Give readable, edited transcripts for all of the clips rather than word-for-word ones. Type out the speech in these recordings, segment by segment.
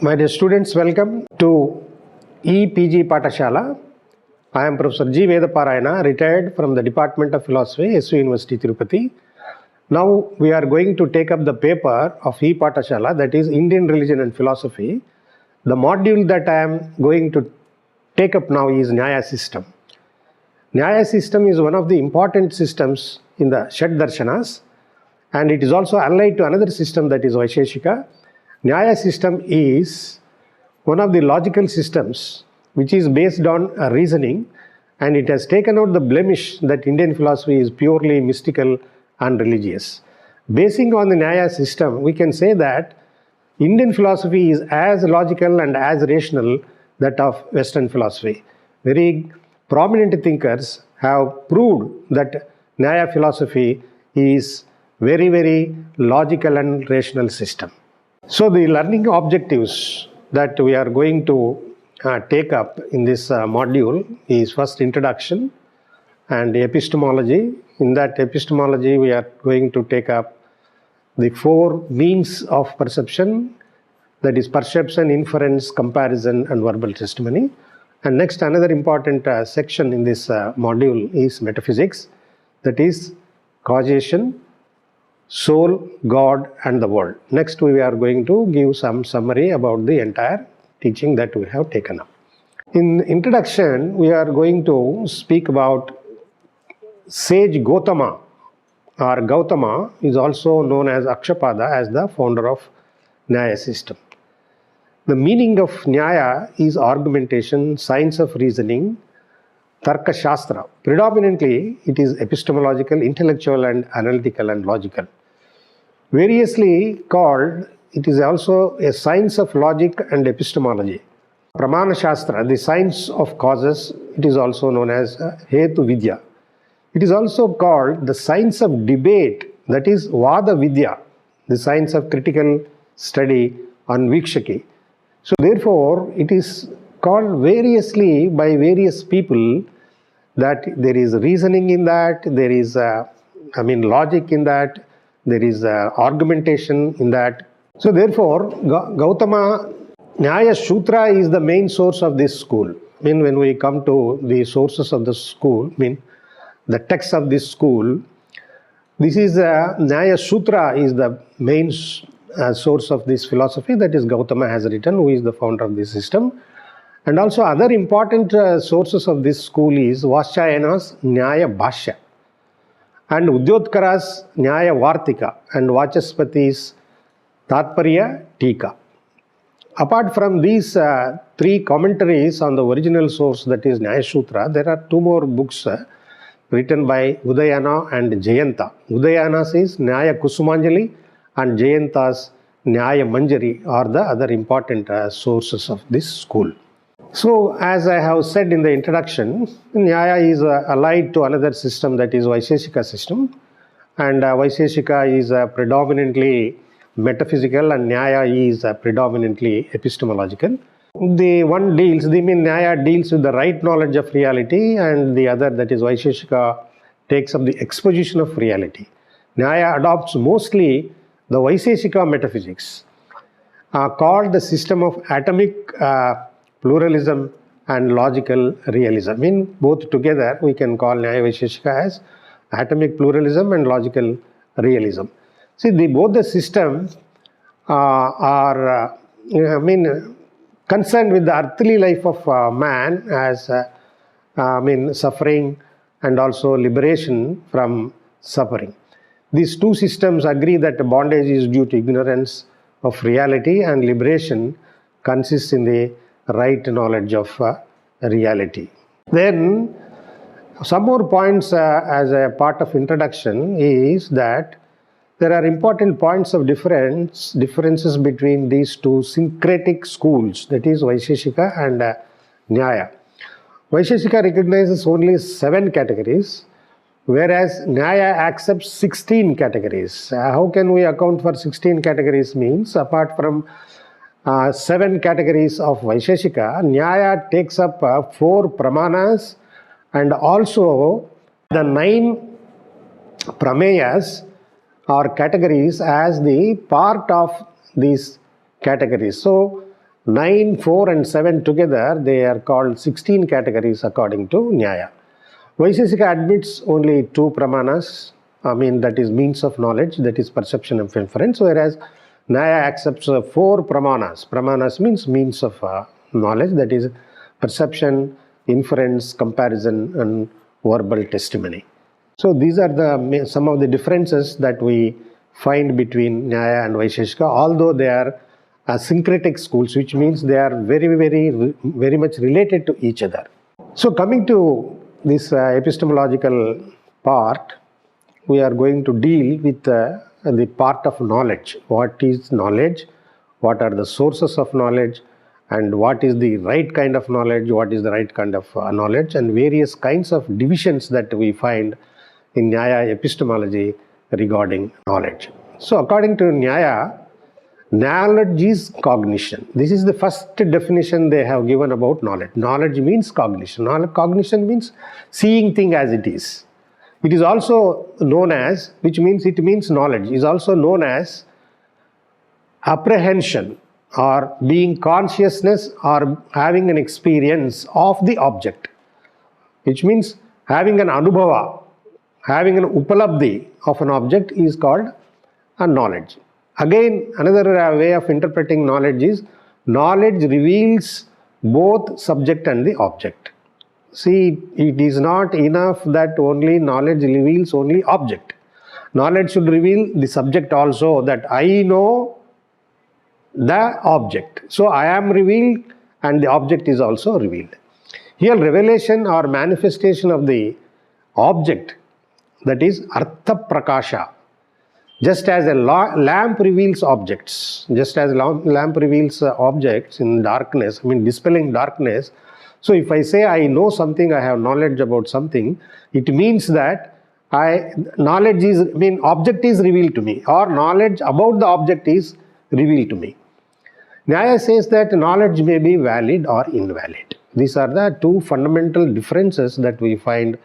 My dear students, welcome to EPG Patashala. I am Prof.G. Vedaparayana, retired from the Department of Philosophy, SU University, Tirupati. Now we are going to take up the paper of E-Patashala, that is Indian Religion and Philosophy. The module that I am going to take up now is Nyaya System. Nyaya System is one of the important systems in the Shat Darshanas, and it is also allied to another system, that is Vaisheshika. Nyaya System is one of the logical systems which is based on reasoning, and it has taken out the blemish that Indian philosophy is purely mystical and religious. Basing on the Nyaya System, we can say that Indian philosophy is as logical and as rational that of Western philosophy. Very prominent thinkers have proved that Nyaya philosophy is very logical and rational system. So the learning objectives that we are going to take up in this module is first introduction and epistemology. In that epistemology, we are going to take up the four means of perception, that is perception, inference, comparison and verbal testimony. And next, another important section in this module is metaphysics, that is causation, soul, God and the world. Next, we are going to give some summary about the entire teaching that we have taken up. In introduction, we are going to speak about sage Gautama, or Gautama is also known as Akshapada, as the founder of Nyaya System. The meaning of Nyaya is argumentation, science of reasoning, Tarka Shastra. Predominantly, it is epistemological, intellectual and analytical and logical. Variously called, it is also a science of logic and epistemology. Pramana Shastra, the science of causes, it is also known as Hetu Vidya. It is also called the science of debate, that is Vada Vidya, the science of critical study on Vikshaki. So therefore, it is called variously by various people, that there is reasoning in that, there is logic in that, there is argumentation in that. So therefore, Gautama Nyaya Sutra is the main source of this school. When we come to the sources of the school, the text of this school, this is Nyaya Sutra is the main source of this philosophy, that is Gautama has written, who is the founder of this system. And also other important sources of this school is Vasyayana's Nyaya Bhashya and Udyotkara's Nyaya Vartika and Vachaspati's Tatparya Tika. Apart from these three commentaries on the original source, that is Nyaya Sutra, there are two more books written by Udayana and Jayanta. Udayana's is Nyaya Kusumanjali and Jayanta's Nyaya Manjari are the other important sources of this school. So, as I have said in the introduction, Nyaya is allied to another system, that is Vaisheshika system, and Vaisheshika is predominantly metaphysical and Nyaya is predominantly epistemological. The one deals, Nyaya deals with the right knowledge of reality, and the other, that is Vaisheshika, takes up the exposition of reality. Nyaya adopts mostly the Vaisheshika metaphysics, called the system of atomic pluralism and logical realism. Both together we can call Nyaya Vaisheshika as atomic pluralism and logical realism. See, both the systems are concerned with the earthly life of man as suffering and also liberation from suffering. These two systems agree that bondage is due to ignorance of reality and liberation consists in the right knowledge of reality. Then some more points as a part of introduction is that there are important points of differences between these two syncretic schools, that is Vaisheshika and Nyaya. Vaisheshika recognizes only 7 categories, whereas Nyaya accepts 16 categories. How can we account for 16 categories? Means apart from 7 categories of Vaisheshika, Nyaya takes up 4 pramanas and also the 9 prameyas or categories as the part of these categories. So 9, 4 and 7 together, they are called 16 categories according to Nyaya. Vaisheshika admits only 2 pramanas, that is means of knowledge, that is perception and inference, whereas Nyaya accepts 4 pramanas. Pramanas means means of knowledge, that is perception, inference, comparison and verbal testimony. So these are some of the differences that we find between Nyaya and Vaisheshika, although they are syncretic schools, which means they are very much related to each other. So coming to this epistemological part, we are going to deal with the part of knowledge. What is knowledge? What are the sources of knowledge? And what is the right kind of knowledge? What is the right kind of knowledge? And various kinds of divisions that we find in Nyaya epistemology regarding knowledge. So according to Nyaya, knowledge is cognition. This is the first definition they have given about knowledge. Knowledge means cognition. Cognition means seeing thing as it is. It is also known as, which means it means knowledge, is also known as apprehension or being consciousness or having an experience of the object, which means having an anubhava, having an upalabdhi of an object is called a knowledge. Again, another way of interpreting knowledge is knowledge reveals both subject and the object. See, it is not enough that only knowledge reveals only object. Knowledge should reveal the subject also, that I know the object. So I am revealed and the object is also revealed. Here revelation or manifestation of the object, that is artha prakasha. Just as a lamp reveals objects, just as lamp reveals objects in darkness, dispelling darkness. So if I say I know something, I have knowledge about something, it means that object is revealed to me, or knowledge about the object is revealed to me. Nyaya says that knowledge may be valid or invalid. These are the 2 fundamental differences that we find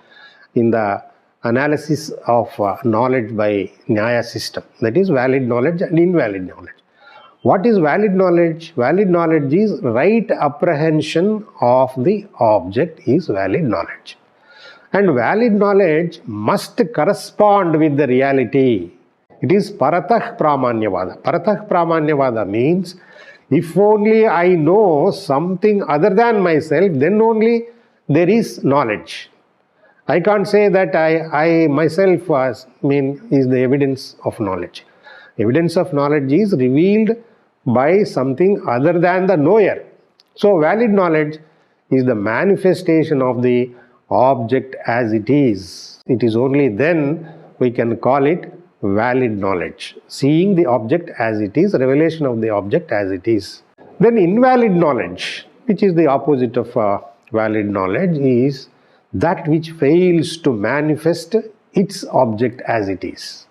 in the analysis of knowledge by Nyaya system, that is valid knowledge and invalid knowledge. What is valid knowledge? Valid knowledge is right apprehension of the object is valid knowledge. And valid knowledge must correspond with the reality. It is paratah pramanyavada. Paratah pramanyavada means if only I know something other than myself, then only there is knowledge. I can't say that I myself is the evidence of knowledge. Evidence of knowledge is revealed by something other than the knower. So valid knowledge is the manifestation of the object as it is. It is only then we can call it valid knowledge. Seeing the object as it is, revelation of the object as it is. Then invalid knowledge, which is the opposite of valid knowledge, is that which fails to manifest its object as it is.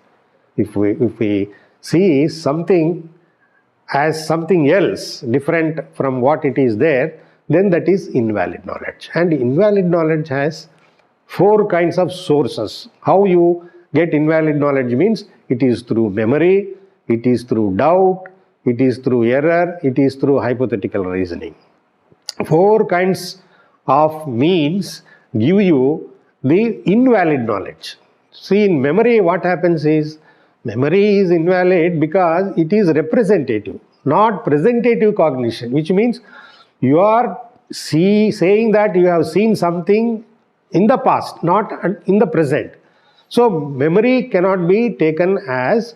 If we see something as something else different from what it is there, then that is invalid knowledge. And invalid knowledge has 4 kinds of sources. How you get invalid knowledge means it is through memory, it is through doubt, it is through error, it is through hypothetical reasoning. 4 kinds of means give you the invalid knowledge. See, in memory what happens is, memory is invalid because it is representative, not presentative cognition, which means you are saying that you have seen something in the past, not in the present. So memory cannot be taken as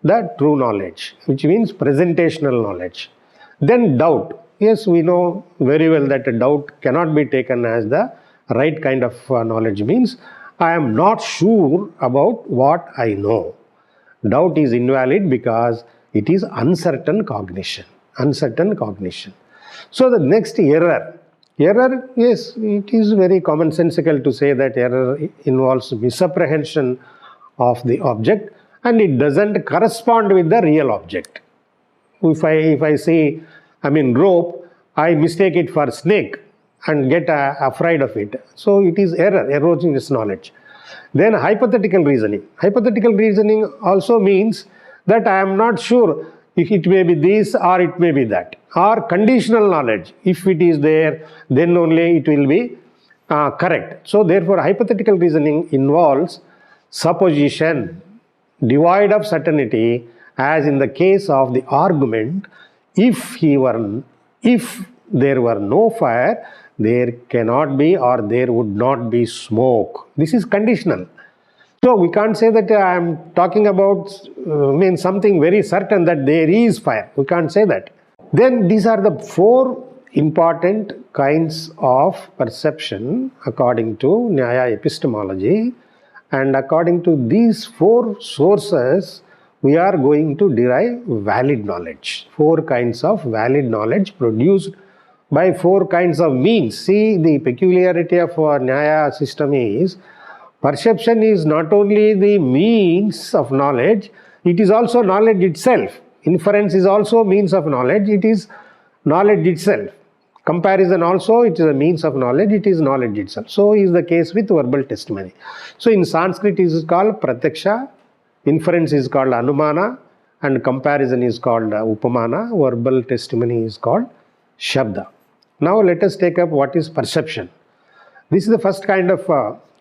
the true knowledge, which means presentational knowledge. Then doubt. Yes, we know very well that a doubt cannot be taken as the right kind of knowledge, means I am not sure about what I know. Doubt is invalid because it is uncertain cognition. Uncertain cognition. So the next error. Error, yes, it is very commonsensical to say that error involves misapprehension of the object and it doesn't correspond with the real object. If I say, rope, I mistake it for snake and get afraid of it. So it is error, erroneous knowledge. Then hypothetical reasoning. Hypothetical reasoning also means that I am not sure If it may be this or it may be that. Or conditional knowledge. If it is there, then only it will be correct. So therefore, hypothetical reasoning involves supposition, devoid of certainty, as in the case of the argument, if there were no fire, there cannot be or there would not be smoke. This is conditional. So we can't say that I am talking about something very certain that there is fire. We can't say that. Then these are the four important kinds of perception according to Nyaya Epistemology, and according to these four sources we are going to derive valid knowledge. Four kinds of valid knowledge produced by four kinds of means. See, the peculiarity of our Nyaya system is perception is not only the means of knowledge, it is also knowledge itself. Inference is also means of knowledge, it is knowledge itself. Comparison also, it is a means of knowledge, it is knowledge itself. So is the case with verbal testimony. So in Sanskrit it is called pratyaksha, inference is called anumana, and comparison is called upamana, verbal testimony is called shabda. Now let us take up what is perception. This is the first kind of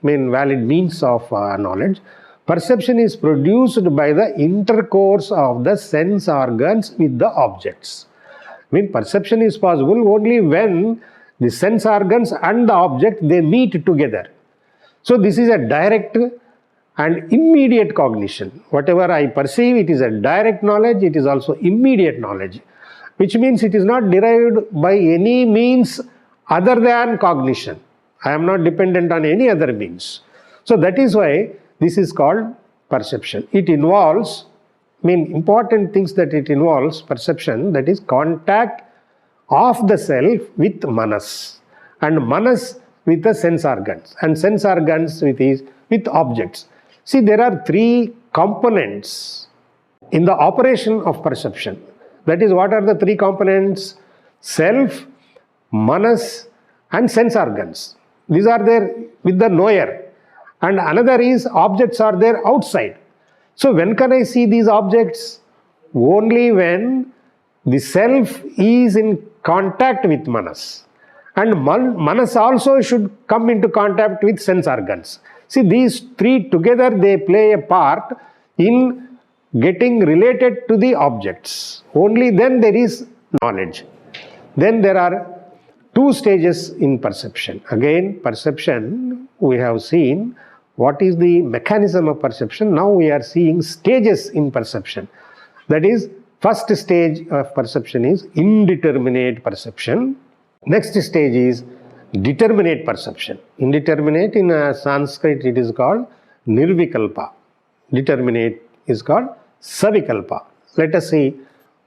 valid means of knowledge. Perception is produced by the intercourse of the sense organs with the objects. Perception is possible only when the sense organs and the object, they meet together. So this is a direct and immediate cognition. Whatever I perceive, it is a direct knowledge, it is also immediate knowledge, which means it is not derived by any means other than cognition. I am not dependent on any other means. So that is why this is called perception. It involves, important things that it involves, perception, that is contact of the self with manas, and manas with the sense organs, and sense organs with objects. See, there are three components in the operation of perception. That is, what are the three components? Self, manas, and sense organs. These are there with the knower. And another is objects are there outside. So when can I see these objects? Only when the self is in contact with manas. And manas also should come into contact with sense organs. See, these three together, they play a part in getting related to the objects. Only then there is knowledge. Then there are two stages in perception. Again, perception, we have seen what is the mechanism of perception. Now we are seeing stages in perception. That is, first stage of perception is indeterminate perception. Next stage is determinate perception. Indeterminate, in Sanskrit it is called nirvikalpa. Determinate is called savikalpa. Let us see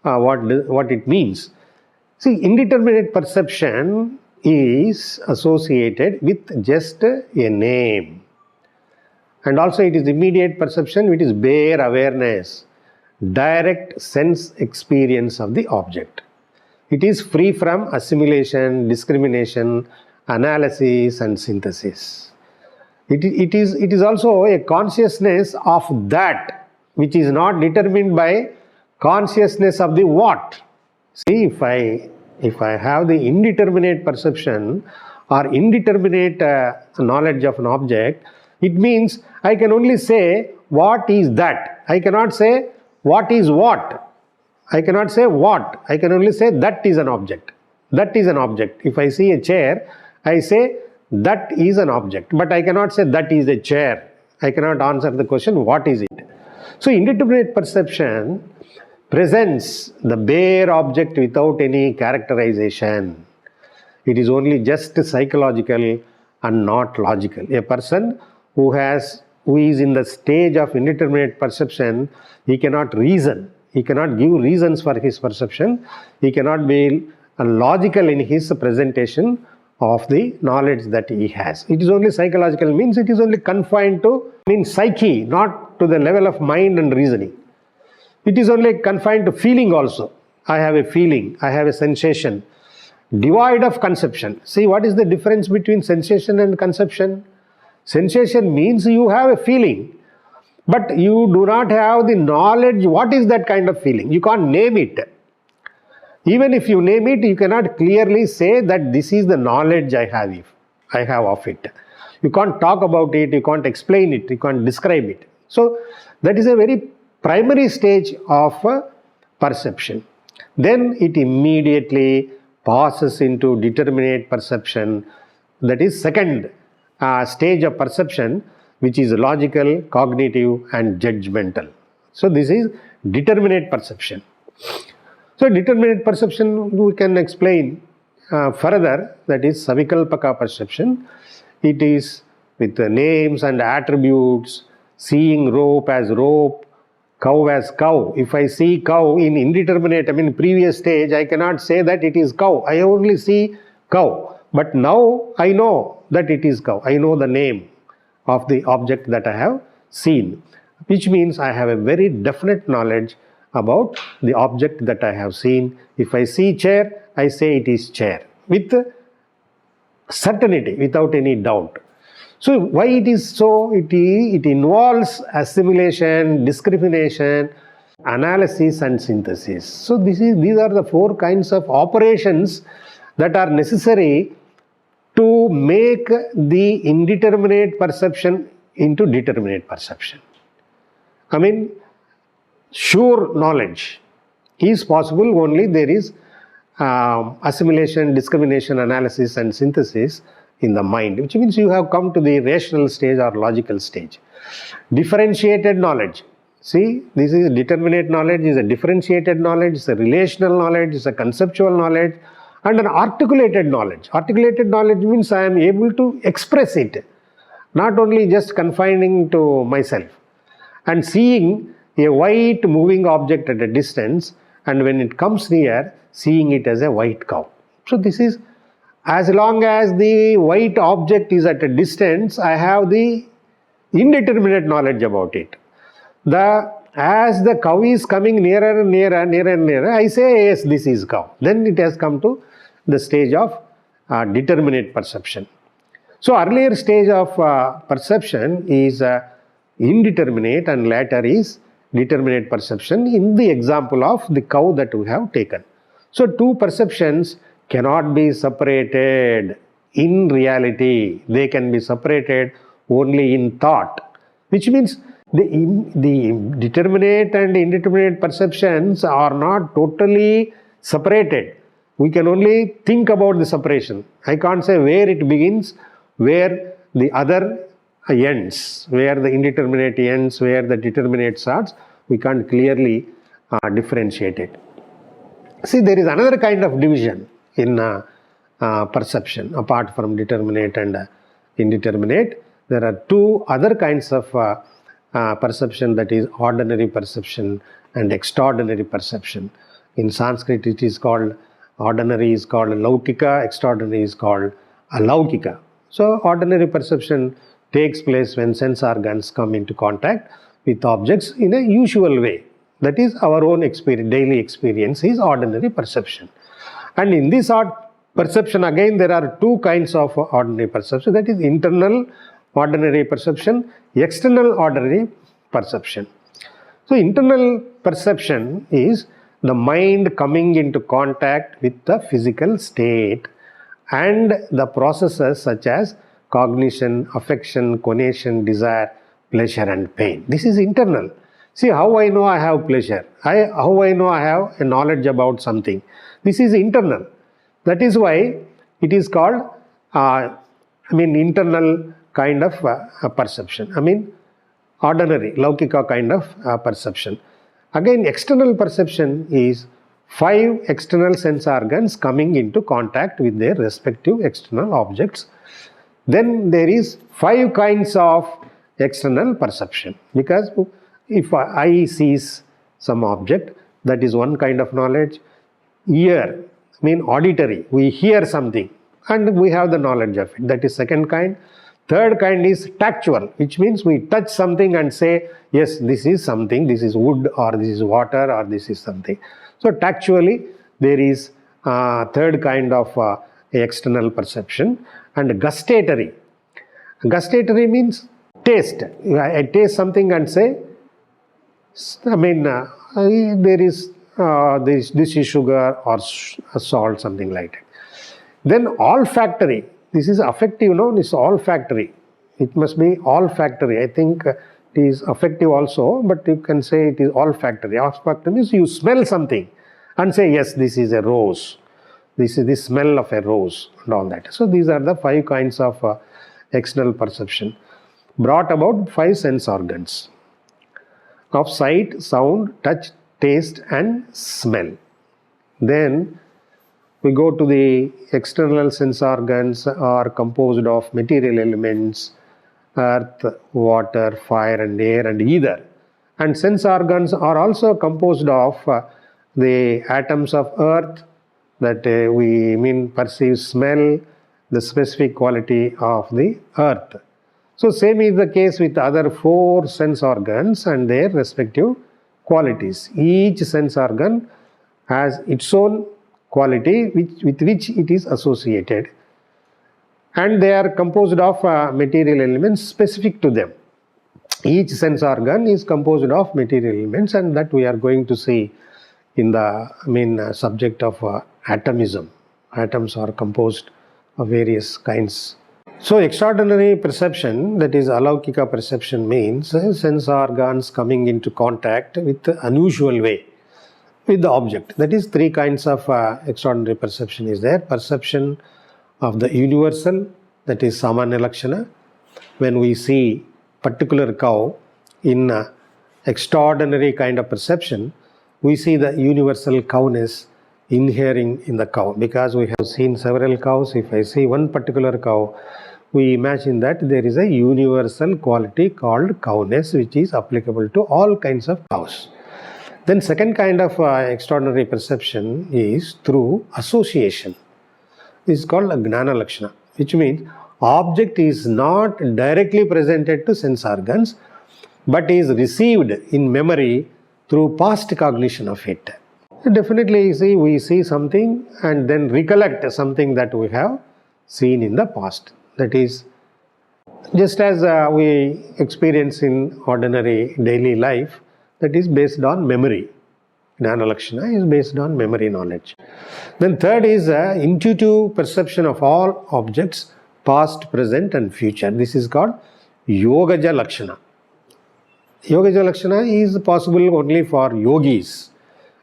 what it means. See, indeterminate perception is associated with just a name. And also it is immediate perception, which is bare awareness, direct sense experience of the object. It is free from assimilation, discrimination, analysis and synthesis. It is also a consciousness of that which is not determined by consciousness of the what. See, if I have the indeterminate perception or indeterminate knowledge of an object, it means I can only say what is that. I cannot say what is what. I cannot say what. I can only say that is an object. That is an object. If I see a chair, I say that is an object. But I cannot say that is a chair. I cannot answer the question what is it. So indeterminate perception presents the bare object without any characterization. It is only just psychological and not logical. A person who is in the stage of indeterminate perception, he cannot reason. He cannot give reasons for his perception. He cannot be logical in his presentation of the knowledge that he has. It is only psychological, means it is only confined to psyche, not to the level of mind and reasoning. It is only confined to feeling also. I have a feeling, I have a sensation, devoid of conception. See, what is the difference between sensation and conception? Sensation means you have a feeling. But you do not have the knowledge. What is that kind of feeling? You can't name it. Even if you name it, you cannot clearly say that this is the knowledge I have of it. You can't talk about it, you can't explain it, you can't describe it. So that is a very primary stage of perception. Then it immediately passes into determinate perception. That is second stage of perception, which is logical, cognitive and judgmental. So this is determinate perception. So determinate perception we can explain further, that is savikalpaka perception. It is with the names and attributes, seeing rope as rope, cow as cow. If I see cow in indeterminate, previous stage, I cannot say that it is cow. I only see cow. But now I know that it is cow. I know the name of the object that I have seen, which means I have a very definite knowledge about the object that I have seen. If I see chair, I say it is chair with certainty, without any doubt. So why it is so? It involves assimilation, discrimination, analysis and synthesis. So these are the four kinds of operations that are necessary to make the indeterminate perception into determinate perception. Sure knowledge is possible only there is assimilation, discrimination, analysis and synthesis in the mind, which means you have come to the rational stage or logical stage. Differentiated knowledge. See, this is determinate knowledge, is a differentiated knowledge, is a relational knowledge, is a conceptual knowledge, and an articulated knowledge. Articulated knowledge means I am able to express it, not only just confining to myself. And seeing a white moving object at a distance, and when it comes near, seeing it as a white cow. So this is, as long as the white object is at a distance, I have the indeterminate knowledge about it. As the cow is coming nearer and nearer, nearer and nearer, I say yes, this is cow. Then it has come to the stage of determinate perception. So earlier stage of perception is indeterminate and later is determinate perception in the example of the cow that we have taken. So two perceptions cannot be separated in reality. They can be separated only in thought, which means the determinate and indeterminate perceptions are not totally separated. We can only think about the separation. I can't say where it begins, where the other ends, where the indeterminate ends, where the determinate starts. We can't clearly differentiate it. See, there is another kind of division in perception apart from determinate and indeterminate. There are two other kinds of perception, that is ordinary perception and extraordinary perception. In Sanskrit it is called, ordinary is called laukika, extraordinary is called alaukika. So ordinary perception takes place when sense organs come into contact with objects in a usual way. That is our own experience, daily experience is ordinary perception. And in this perception again there are two kinds of ordinary perception, that is internal ordinary perception, external ordinary perception. So internal perception is the mind coming into contact with the physical state and the processes such as cognition, affection, conation, desire, pleasure and pain. This is internal. See, how I know I have pleasure, how I know I have a knowledge about something. This is internal. That is why it is called internal kind of perception. Ordinary, laukika kind of perception. Again, external perception is 5 external sense organs coming into contact with their respective external objects. Then there is 5 kinds of external perception, because if eye sees some object, that is one kind of knowledge. Ear, auditory, we hear something and we have the knowledge of it, that is second kind. Third kind is tactual, which means we touch something and say, yes, this is something, this is wood or this is water or this is something. So tactually there is third kind of external perception. And gustatory. Gustatory means taste. I taste something and say, there is this is sugar or salt, something like that. Then olfactory. This is affective, no? This is olfactory. It must be olfactory. I think it is affective also, but you can say it is olfactory. Olfactory means you smell something and say, yes, this is a rose. This is the smell of a rose and all that. So these are the 5 kinds of external perception brought about 5 sense organs of sight, sound, touch, taste and smell. Then we go to the external sense organs are composed of material elements, earth, water, fire and air and ether. And sense organs are also composed of the atoms of earth, that we perceive smell, the specific quality of the earth. So same is the case with other 4 sense organs and their respective qualities. Each sense organ has its own quality with which it is associated, and they are composed of material elements specific to them. Each sense organ is composed of material elements, and that we are going to see in the subject of atomism. Atoms are composed of various kinds. So extraordinary perception, that is alaukika perception, means sense organs coming into contact with unusual way with the object. That is 3 kinds of extraordinary perception is there. Perception of the universal, that is samanya lakshana. When we see particular cow in extraordinary kind of perception, we see the universal cowness inhering in the cow, because we have seen several cows. If I see one particular cow, we imagine that there is a universal quality called cowness which is applicable to all kinds of cows. Then second kind of extraordinary perception is through association. This is called gnana lakshana, which means object is not directly presented to sense organs but is received in memory through past cognition of it. Definitely, we see something and then recollect something that we have seen in the past. That is, just as we experience in ordinary daily life, that is based on memory. Gnana lakshana is based on memory knowledge. Then third is intuitive perception of all objects, past, present and future. This is called yogaja lakshana. Yogaja lakshana is possible only for yogis,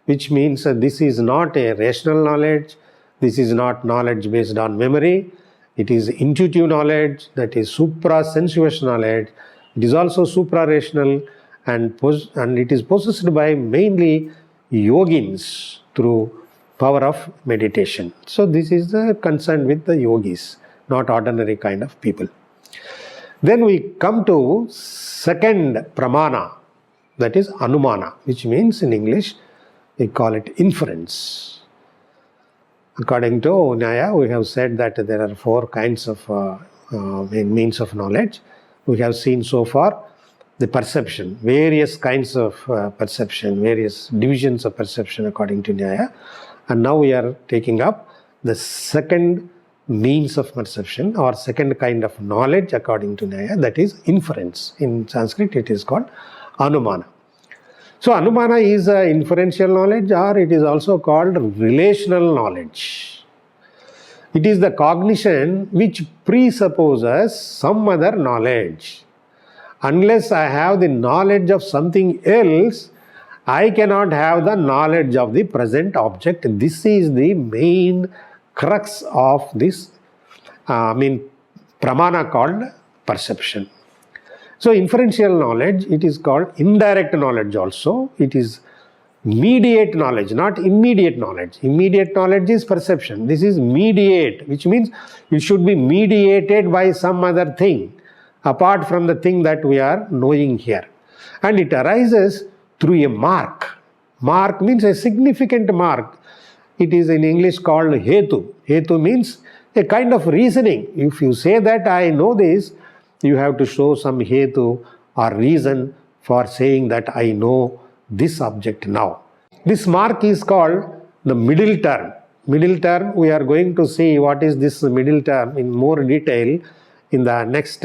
which means this is not a rational knowledge, this is not knowledge based on memory, it is intuitive knowledge, that is supra-sensuous knowledge. It is also supra-rational and it is possessed by mainly yogins through power of meditation. So this is the concern with the yogis, not ordinary kind of people. Then we come to second pramana, that is anumana, which means in English we call it inference. According to Nyaya, we have said that there are 4 kinds of means of knowledge. We have seen so far the perception, various kinds of perception, various divisions of perception according to Nyaya. And now we are taking up the second means of perception or second kind of knowledge according to Nyaya, that is inference. In Sanskrit it is called anumana. So anumana is inferential knowledge, or it is also called relational knowledge. It is the cognition which presupposes some other knowledge. Unless I have the knowledge of something else, I cannot have the knowledge of the present object. This is the main crux of this pramana called perception. So inferential knowledge, it is called indirect knowledge also. It is mediate knowledge, not immediate knowledge. Immediate knowledge is perception. This is mediate, which means it should be mediated by some other thing apart from the thing that we are knowing here. And it arises through a mark. Mark means a significant mark. It is in English called hetu. Hetu means a kind of reasoning. If you say that I know this, you have to show some hetu or reason for saying that I know this object now. This mark is called the middle term. Middle term, we are going to see what is this middle term in more detail in the next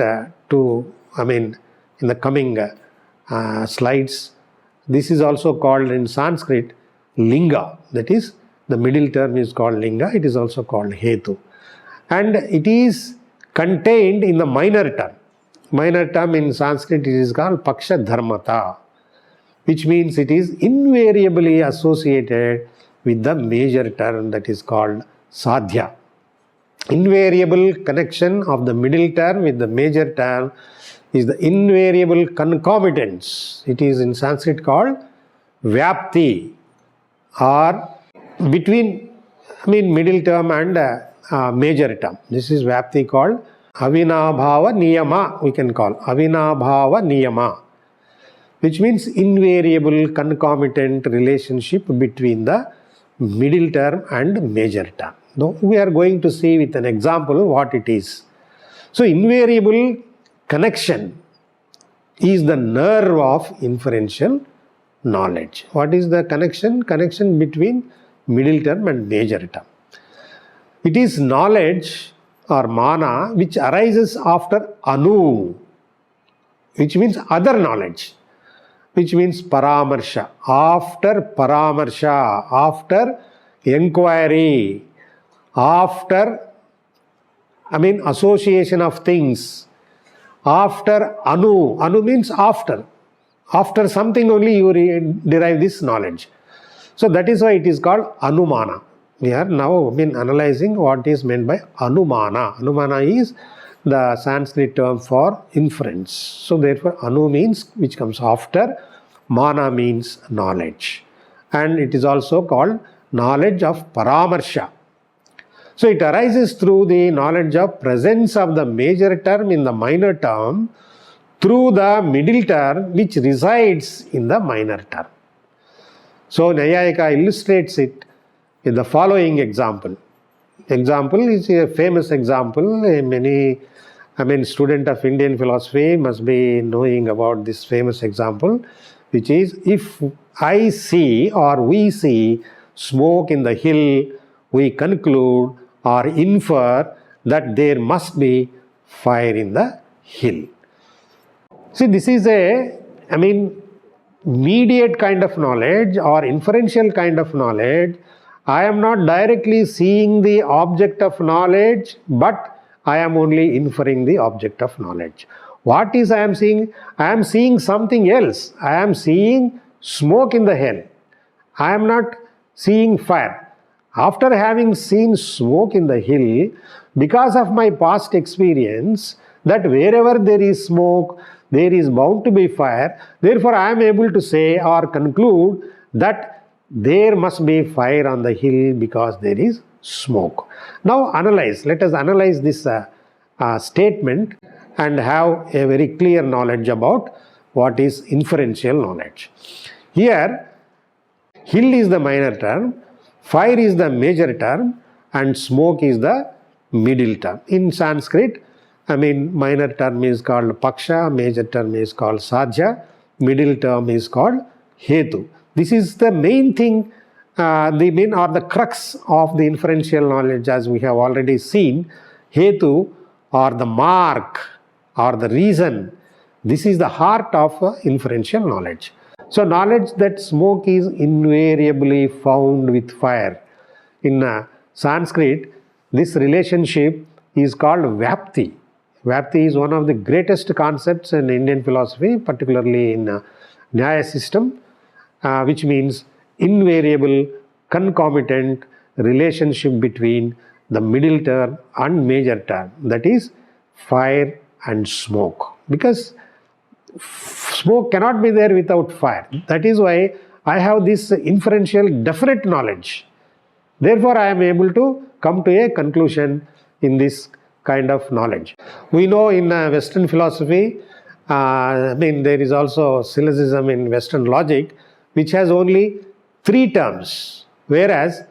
in the coming slides. This is also called in Sanskrit linga, that is the middle term is called linga, it is also called hetu. And it is contained in the minor term. Minor term in Sanskrit it is called paksha dharmata, which means it is invariably associated with the major term that is called sadhya. Invariable connection of the middle term with the major term is the invariable concomitance. It is in Sanskrit called vyapti, or between middle term and major term. This is vyapti called avinabhava niyama, we can call avinabhava niyama, which means invariable concomitant relationship between the middle term and major term. Now we are going to see with an example what it is. So invariable connection is the nerve of inferential knowledge. What is the connection? Connection between middle term and major term. It is knowledge or mana which arises after anu, which means other knowledge, which means paramarsha, after inquiry, after association of things, after anu means after something only you derive this knowledge. So that is why it is called anumana. We are now analyzing what is meant by anumana. Anumana is the Sanskrit term for inference. So therefore anu means which comes after, mana means knowledge, and it is also called knowledge of paramarsha. So it arises through the knowledge of presence of the major term in the minor term through the middle term which resides in the minor term. So Nyaya illustrates it with the following example. Example is a famous example. Many student of Indian philosophy must be knowing about this famous example, which is, if I see or we see smoke in the hill, we conclude or infer that there must be fire in the hill. See, this is a mediate kind of knowledge or inferential kind of knowledge. I am not directly seeing the object of knowledge, but I am only inferring the object of knowledge. What is I am seeing? I am seeing something else. I am seeing smoke in the hill. I am not seeing fire. After having seen smoke in the hill, because of my past experience, that wherever there is smoke, there is bound to be fire. Therefore, I am able to say or conclude that there must be fire on the hill because there is smoke. Now analyze. Let us analyze this statement and have a very clear knowledge about what is inferential knowledge. Here, hill is the minor term, fire is the major term, and smoke is the middle term. In Sanskrit, minor term is called paksha, major term is called sadhya, middle term is called hetu. This is the main thing, the crux of the inferential knowledge, as we have already seen. Hetu, or the mark, or the reason. This is the heart of inferential knowledge. So knowledge that smoke is invariably found with fire. In Sanskrit, this relationship is called vyapti. Vyapti is one of the greatest concepts in Indian philosophy, particularly in Nyaya System, which means invariable concomitant relationship between the middle term and major term, that is fire and smoke. Because smoke cannot be there without fire. That is why I have this inferential definite knowledge. Therefore, I am able to come to a conclusion in this kind of knowledge. We know in Western philosophy, there is also syllogism in Western logic, which has only 3 terms, whereas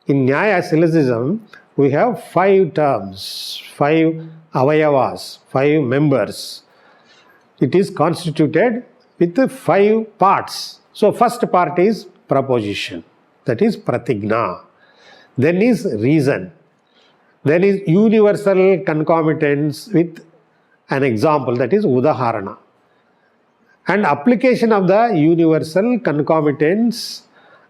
in Nyaya syllogism, we have 5 terms, 5 avayavas, 5 members. It is constituted with 5 parts. So first part is proposition, that is pratigna. Then is reason. Then is universal concomitance with an example, that is udaharana. and application of the universal concomitants,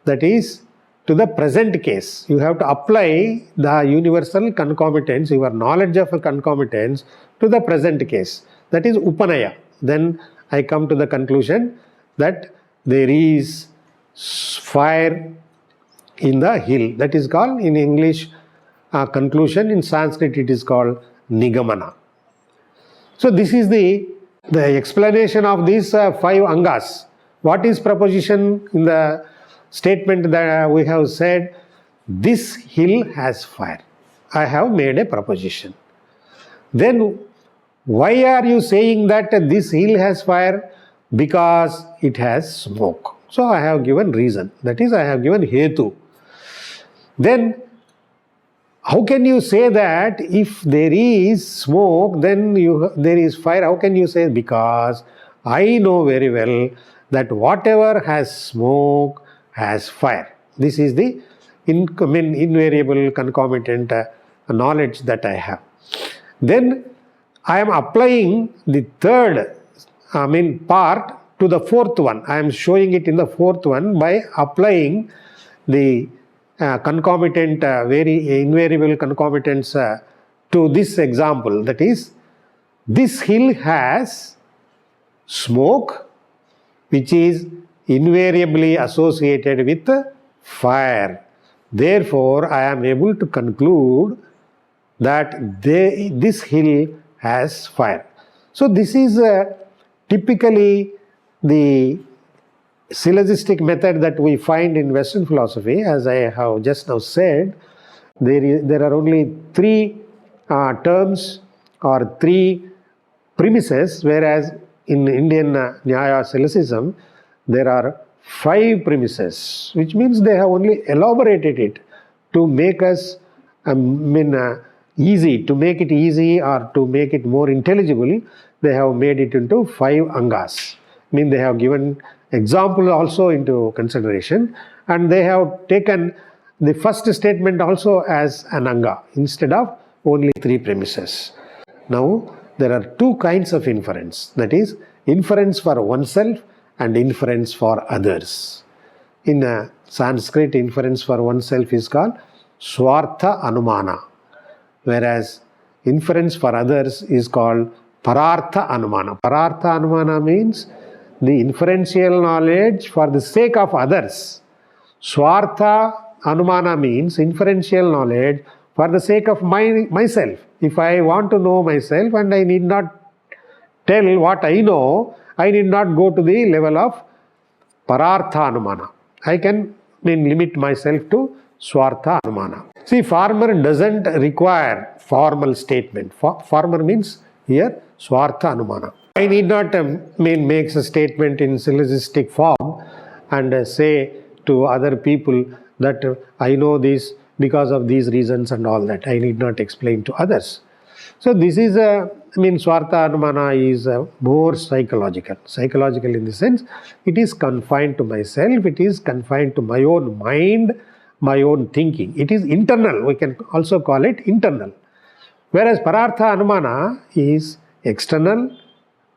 that is to the present case. You have to apply the universal concomitants, your knowledge of a concomitants, to the present case. That is Upanaya. Then I come to the conclusion that there is fire in the hill. That is called in English conclusion. In Sanskrit it is called Nigamana. So this is the explanation of these 5 angas. What is proposition? In the statement that we have said, this hill has fire. I have made a proposition. Then why are you saying that this hill has fire? Because it has smoke. So I have given reason. That is, I have given hetu. Then how can you say that if there is smoke, then there is fire? How can you say? Because I know very well that whatever has smoke has fire. This is the invariable concomitant knowledge that I have. Then I am applying the third part to the fourth one. I am showing it in the fourth one by applying the concomitant, very invariable concomitants to this example. That is, this hill has smoke which is invariably associated with fire. Therefore, I am able to conclude that this hill has fire. So this is typically the syllogistic method that we find in Western philosophy. As I have just now said, there are only 3 terms or 3 premises, whereas in Indian Nyaya syllogism there are 5 premises, which means they have only elaborated it to make us easy, to make it easy or to make it more intelligible. They have made it into 5 angas. They have given example also into consideration, and they have taken the first statement also as an anga instead of only 3 premises. Now there are 2 kinds of inference, that is inference for oneself and inference for others. In Sanskrit, inference for oneself is called Swartha Anumana, whereas inference for others is called Parartha Anumana. Parartha Anumana means the inferential knowledge for the sake of others. Swartha Anumana means inferential knowledge for the sake of myself. If I want to know myself and I need not tell what I know, I need not go to the level of Parartha Anumana. I can limit myself to Swartha Anumana. See, farmer doesn't require formal statement. Farmer means here Swartha Anumana. I need not make a statement in syllogistic form and say to other people that I know this because of these reasons and all that. I need not explain to others. So this is Swartha Anumana is more psychological. Psychological in the sense, it is confined to myself, it is confined to my own mind, my own thinking. It is internal, we can also call it internal. Whereas Parartha Anumana is external,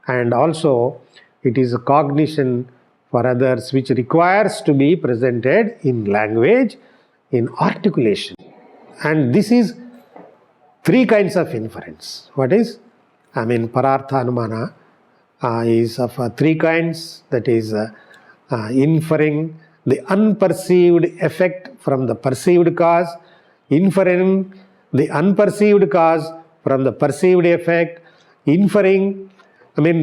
and also it is a cognition for others which requires to be presented in language, in articulation. And this is 3 kinds of inference. What is? Parartha Anumana is of 3 kinds, that is inferring the unperceived effect from the perceived cause, inferring the unperceived cause from the perceived effect, inferring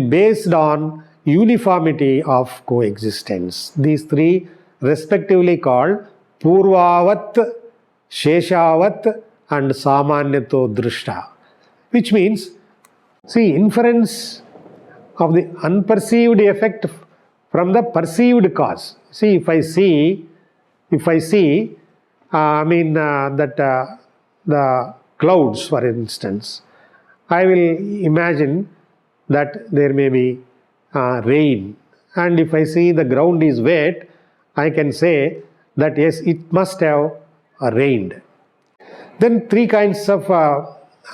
based on uniformity of coexistence. These 3 respectively called Purvavat, Sheshavat and Samanyato Drishta, which means, see, inference of the unperceived effect from the perceived cause. See, if I see that the clouds, for instance, I will imagine that there may be rain, and if I see the ground is wet, I can say that yes, it must have rained. Then 3 kinds of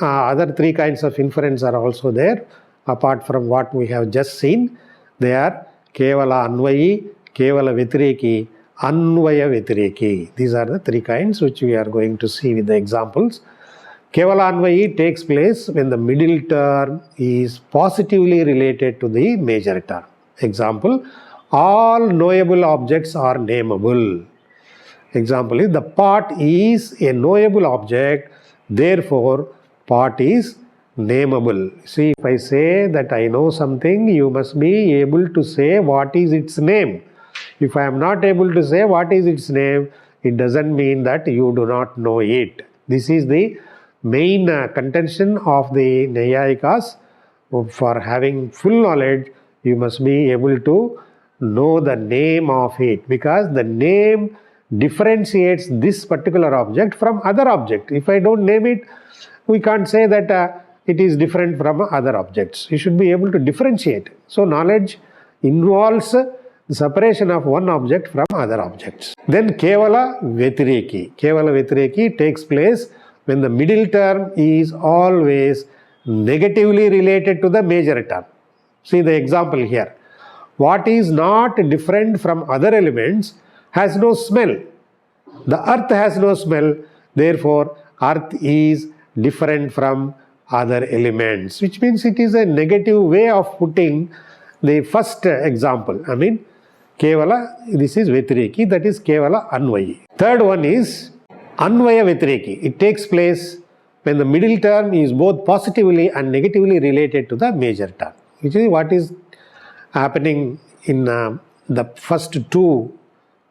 other 3 kinds of inference are also there, apart from what we have just seen. They are Kevala Anvayi, Kevala Vetireki, Anvaya Vetireki. These are the three kinds which we are going to see with the examples. Kevala Anvayi takes place when the middle term is positively related to the major term. Example, all knowable objects are nameable. Example is the pot is a knowable object, therefore pot is nameable. See, if I say that I know something, you must be able to say what is its name. If I am not able to say what is its name, it doesn't mean that you do not know it. This is the main contention of the Nyayikas. For having full knowledge, you must be able to know the name of it, because the name differentiates this particular object from other object. If I don't name it, we can't say that it is different from other objects. You should be able to differentiate. So knowledge involves the separation of one object from other objects. Then Kevala Vetireki. Kevala Vetireki takes place when the middle term is always negatively related to the major term. See the example here. What is not different from other elements has no smell. The earth has no smell, therefore earth is different from other elements, which means it is a negative way of putting the first example. Kevala, this is Vetireki, that is Kevala Anvayi. Third one is Anvaya Vetireki. It takes place when the middle term is both positively and negatively related to the major term, which is what is happening in the first two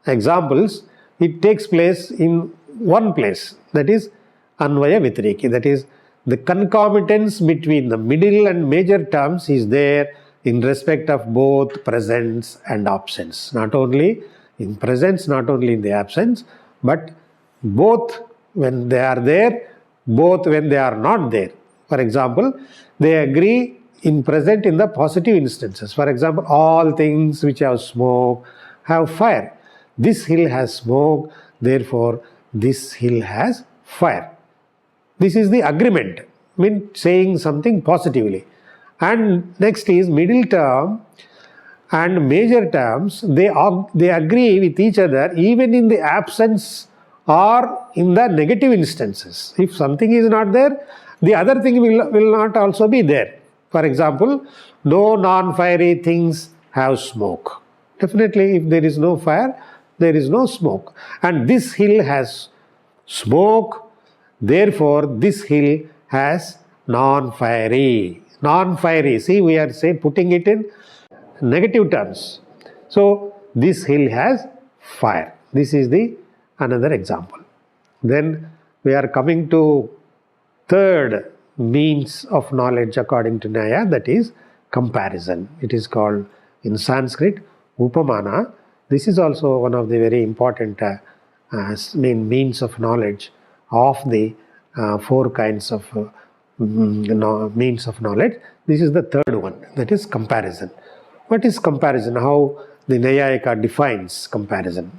examples. It takes place in one place, that is Anvaya Vetireki, that is the concomitance between the middle and major terms is there in respect of both presence and absence. Not only in presence, not only in the absence, but both when they are there, both when they are not there. For example, they agree in present in the positive instances. For example, all things which have smoke have fire. This hill has smoke, therefore this hill has fire. This is the agreement, saying something positively. And next is middle term and major terms, they agree with each other even in the absence or in the negative instances. If something is not there, the other thing will not also be there. For example, no non-fiery things have smoke. Definitely, if there is no fire, there is no smoke. And this hill has smoke, therefore this hill has non-fiery. Non-fiery, see, we are putting it in negative terms. So this hill has fire. This is the another example. Then we are coming to third means of knowledge according to Nyaya, that is comparison. It is called in Sanskrit Upamana. This is also one of the very important means of knowledge of the four kinds of means of knowledge. This is the third one, that is comparison. What is comparison? How the Nyayika defines comparison?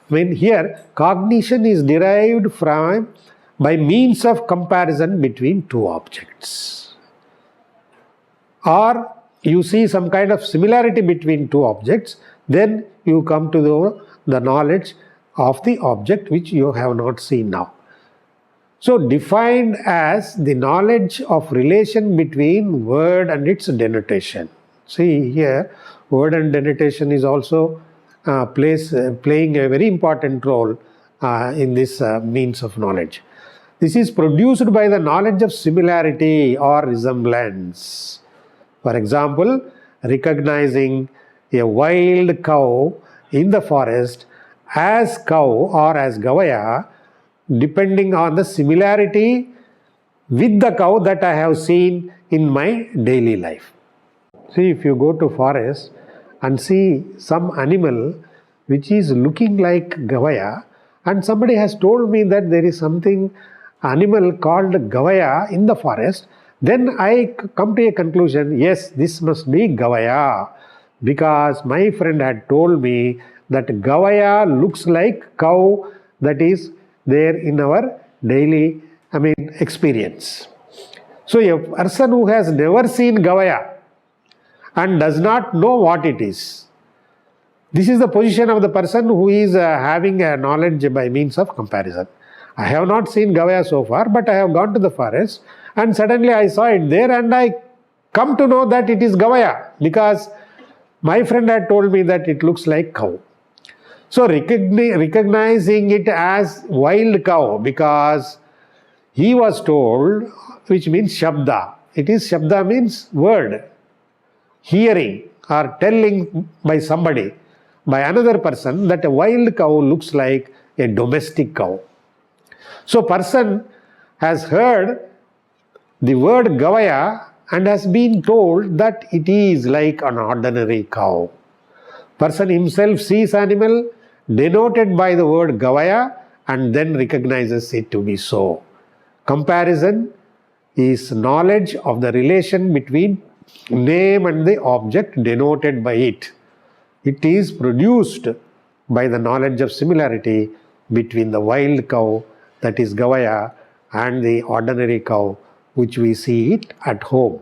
Here cognition is derived from by means of comparison between two objects. Or you see some kind of similarity between two objects, then you come to the knowledge of the object which you have not seen now. So defined as the knowledge of relation between word and its denotation. See here, word and denotation is also playing a very important role in this means of knowledge. This is produced by the knowledge of similarity or resemblance. For example, recognizing a wild cow in the forest as cow or as Gavaya, depending on the similarity with the cow that I have seen in my daily life. See, if you go to forest and see some animal which is looking like Gavaya, and somebody has told me that there is something animal called Gavaya in the forest, then I come to a conclusion, yes, this must be Gavaya, because my friend had told me that Gavaya looks like cow that is there in our daily experience. So a person who has never seen Gavaya and does not know what it is, This is the position of the person who is having a knowledge by means of comparison. I have not seen Gavaya so far, but I have gone to the forest and suddenly I saw it there and I come to know that it is Gavaya because my friend had told me that it looks like cow. So recognizing it as wild cow because he was told, which means Shabda. It is Shabda means word, hearing or telling by somebody, by another person, that a wild cow looks like a domestic cow. So person has heard the word Gavaya and has been told that it is like an ordinary cow. Person himself sees animal denoted by the word Gavaya and then recognizes it to be so. Comparison is knowledge of the relation between name and the object denoted by it. It is produced by the knowledge of similarity between the wild cow, that is Gavaya, and the ordinary cow, which we see it at home.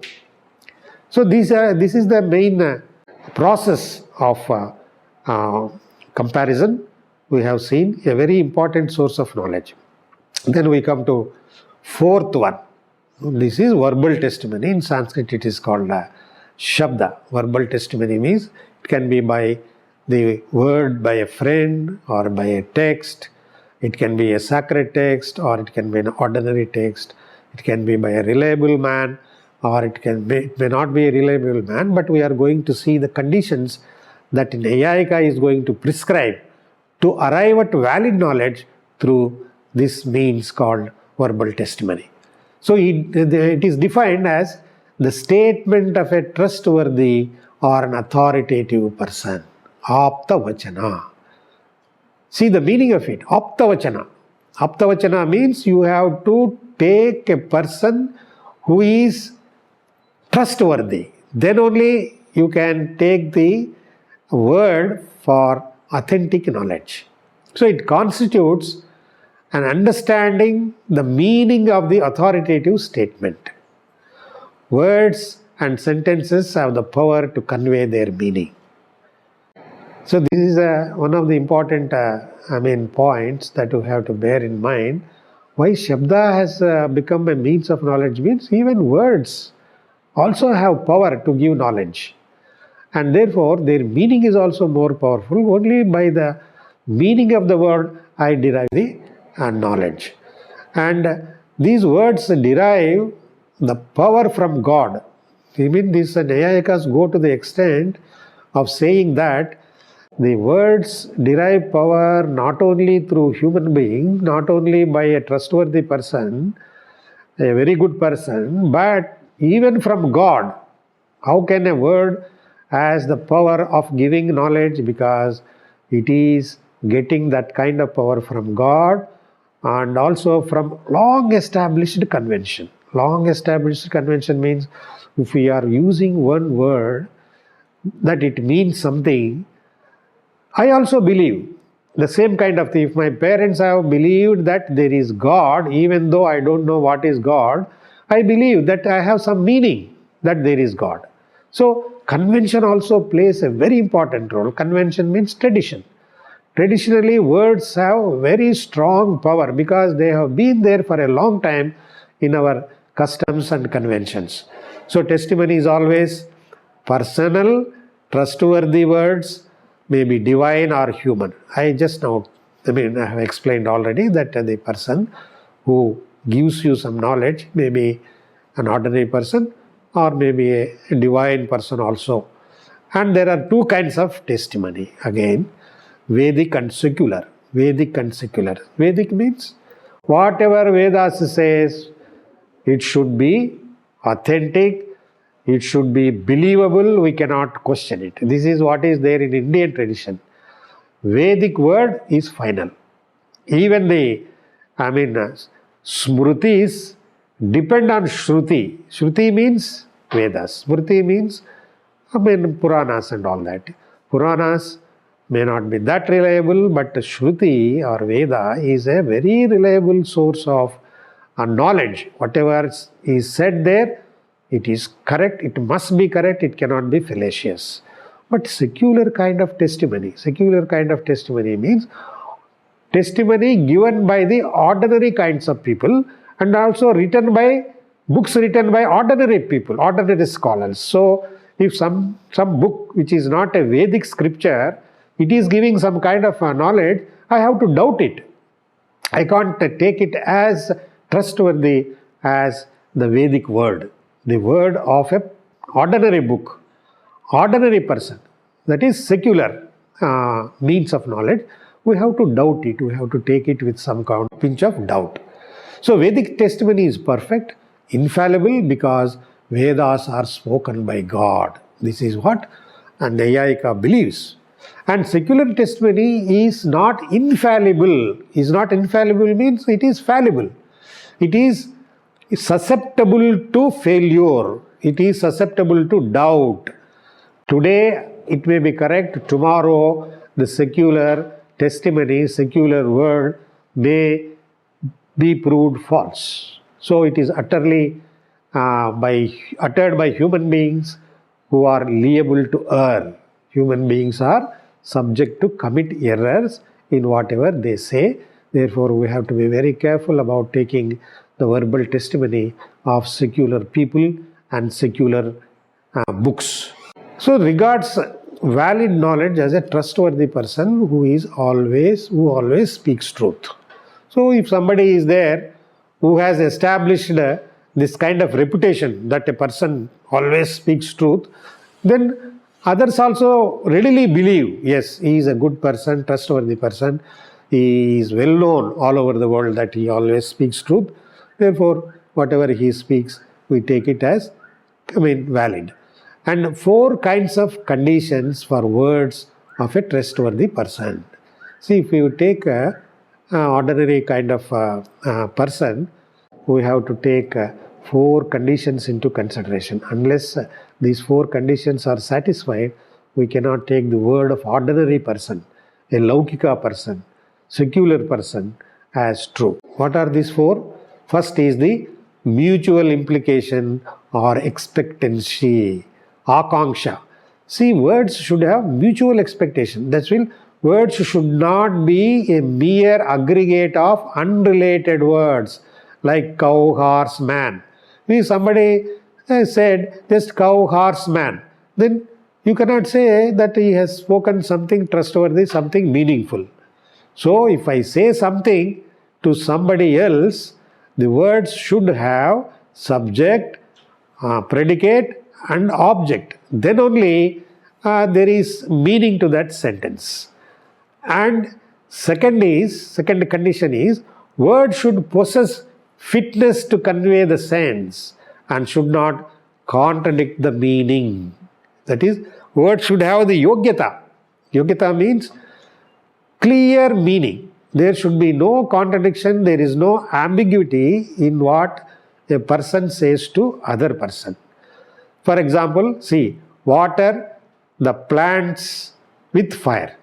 So this is the main process of comparison. We have seen a very important source of knowledge. Then we come to fourth one. This is verbal testimony. In Sanskrit it is called Shabda. Verbal testimony means it can be by the word by a friend or by a text. It can be a sacred text or it can be an ordinary text. It can be by a reliable man or it may not be a reliable man, but we are going to see the conditions that Nyaya is going to prescribe to arrive at valid knowledge through this means called verbal testimony. So it is defined as the statement of a trustworthy or an authoritative person. Apta vachana. See the meaning of it. Apta vachana. Apta vachana means you have to take a person who is trustworthy. Then only you can take the word for authentic knowledge. So it constitutes an understanding the meaning of the authoritative statement. Words and sentences have the power to convey their meaning. So this is one of the important points that you have to bear in mind. Why Shabda has become a means of knowledge means even words also have power to give knowledge. And therefore their meaning is also more powerful. Only by the meaning of the word I derive the knowledge. And these words derive the power from God. I mean, these Nyayikas go to the extent of saying that the words derive power not only through human being, not only by a trustworthy person, a very good person, but even from God. How can a word has the power of giving knowledge? Because it is getting that kind of power from God and also from long established convention. Long established convention means if we are using one word that it means something. I also believe the same kind of thing. If my parents have believed that there is God, even though I don't know what is God, I believe that I have some meaning that there is God. So convention also plays a very important role. Convention means tradition. Traditionally, words have very strong power because they have been there for a long time in our customs and conventions. So testimony is always personal, trustworthy words, may be divine or human. I have explained already that the person who gives you some knowledge may be an ordinary person or maybe a divine person also. And there are two kinds of testimony again. Vedic and secular. Vedic and secular. Vedic means whatever Vedas says, it should be authentic, it should be believable, we cannot question it. This is what is there in Indian tradition. Vedic word is final. Even Smrutis depend on Shruti. Shruti means Vedas. Smruti means Puranas and all that. Puranas may not be that reliable, but Shruti or Veda is a very reliable source of knowledge. Whatever is said there, it is correct, it must be correct, it cannot be fallacious. But secular kind of testimony means testimony given by the ordinary kinds of people, and also books written by ordinary people, ordinary scholars. So if some book which is not a Vedic scripture, it is giving some kind of knowledge, I have to doubt it. I can't take it as trustworthy as the Vedic word, the word of a ordinary book, ordinary person, that is secular means of knowledge. We have to doubt it, we have to take it with some kind of pinch of doubt. So Vedic testimony is perfect, infallible, because Vedas are spoken by God. This is what Nyaya believes. And secular testimony is not infallible. Is not infallible means it is fallible. It is susceptible to failure. It is susceptible to doubt. Today it may be correct, tomorrow the secular testimony, secular word may be proved false. So it is utterly uttered by human beings who are liable to err. Human beings are subject to commit errors in whatever they say. Therefore, we have to be very careful about taking the verbal testimony of secular people and secular books. So, regards valid knowledge as a trustworthy person who always speaks truth. So, if somebody is there who has established this kind of reputation that a person always speaks truth, then others also readily believe, yes, he is a good person, trustworthy person. He is well known all over the world that he always speaks truth. Therefore, whatever he speaks, we take it as valid. And 4 kinds of conditions for words of a trustworthy person. See, if you take an ordinary kind of person, we have to take 4 conditions into consideration. Unless these 4 conditions are satisfied, we cannot take the word of ordinary person, a laukika person, secular person as true. What are these 4? First is the mutual implication or expectancy, akanksha. See, words should have mutual expectation. That means words should not be a mere aggregate of unrelated words like cow, horse, man. If somebody said just cow, horse, man, then you cannot say that he has spoken something trustworthy, something meaningful. So if I say something to somebody else, the words should have subject, predicate and object. Then only there is meaning to that sentence. And second condition is word should possess fitness to convey the sense and should not contradict the meaning. That is, word should have the yogyata. Yogyata means clear meaning. There should be no contradiction, there is no ambiguity in what a person says to other person. For example, see, water the plants with fire.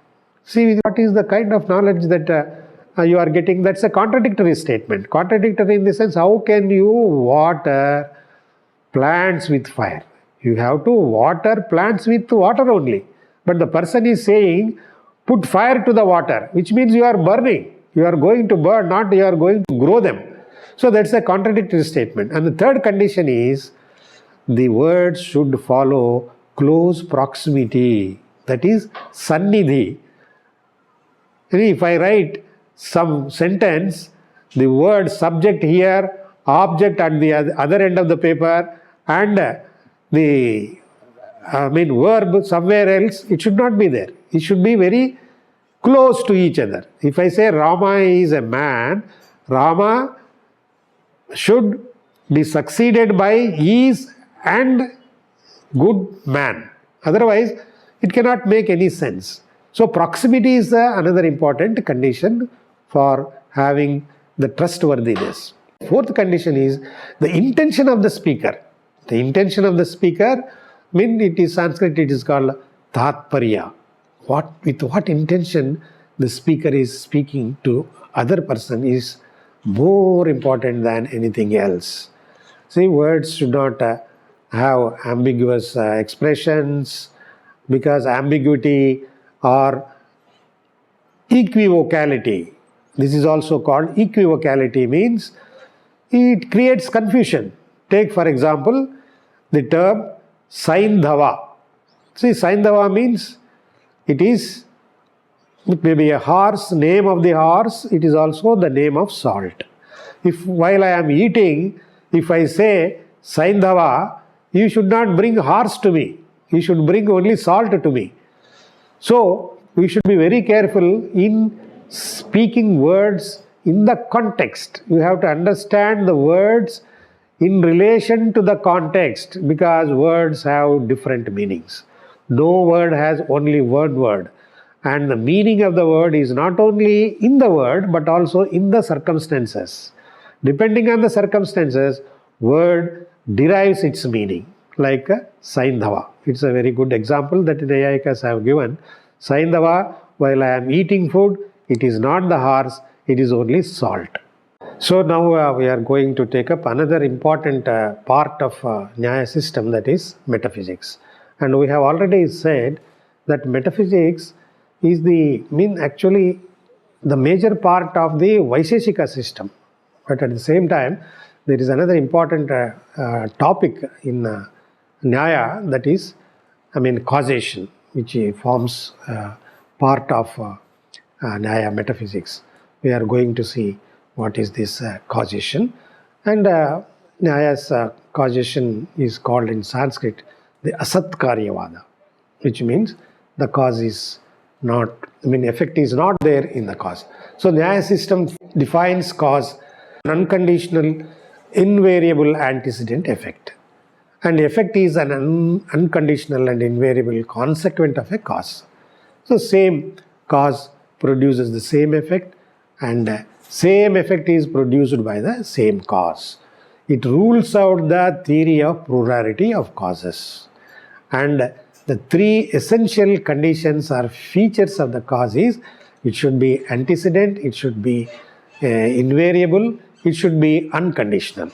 See, what is the kind of knowledge that you are getting? That's a contradictory statement. Contradictory in the sense, how can you water plants with fire? You have to water plants with water only. But the person is saying, put fire to the water, which means you are burning. You are going to burn, not you are going to grow them. So that's a contradictory statement. And the third condition is, the words should follow close proximity. That is, sannidhi. If I write some sentence, the word subject here, object at the other end of the paper, and the verb somewhere else, it should not be there. It should be very close to each other. If I say Rama is a man, Rama should be succeeded by is and good man. Otherwise, it cannot make any sense. So proximity is another important condition for having the trustworthiness. Fourth condition is the intention of the speaker. The intention of the speaker, it is Sanskrit, it is called tatparya. With what intention the speaker is speaking to other person is more important than anything else. See, words should not have ambiguous expressions, because ambiguity or equivocality, this is also called equivocality, means it creates confusion. Take for example the term Saindhava. See, Saindhava means it may be a horse, name of the horse, it is also the name of salt. If while I am eating, if I say Saindhava, you should not bring horse to me, you should bring only salt to me. So we should be very careful in speaking words in the context. You have to understand the words in relation to the context, because words have different meanings. No word has only one word, and the meaning of the word is not only in the word but also in the circumstances. Depending on the circumstances, word derives its meaning, like Saindhava. It's a very good example that the Nayayikas have given. Saindhava, while I am eating food, it is not the horse, it is only salt. So now we are going to take up another important part of Nyaya system, that is metaphysics. And we have already said that metaphysics is actually the major part of the Vaisheshika system. But at the same time, there is another important topic in Nyaya, that is, causation, which forms part of Nyaya metaphysics. We are going to see what is this causation. And Nyaya's causation is called in Sanskrit the Asat Karyavada, which means the cause is not, effect is not there in the cause. So Nyaya system defines cause, an unconditional, invariable antecedent effect. And effect is an unconditional and invariable consequent of a cause. So same cause produces the same effect, and same effect is produced by the same cause. It rules out the theory of plurality of causes. And the three essential conditions or features of the cause is, it should be antecedent, it should be invariable, it should be unconditional.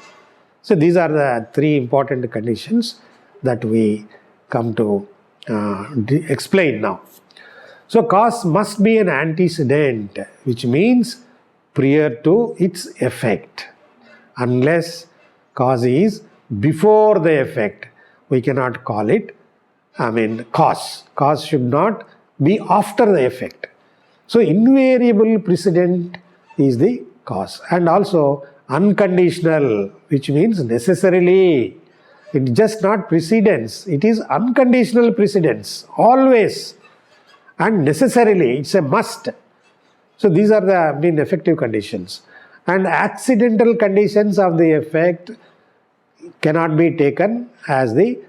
So these are the three important conditions that we come to explain now. So cause must be an antecedent, which means prior to its effect. Unless cause is before the effect, we cannot call it cause. Cause should not be after the effect. So invariable precedent is the cause, and also unconditional, which means necessarily. It is just not precedence, it is unconditional precedence, always, and necessarily, it's a must. So these are the effective conditions. And accidental conditions of the effect cannot be taken as the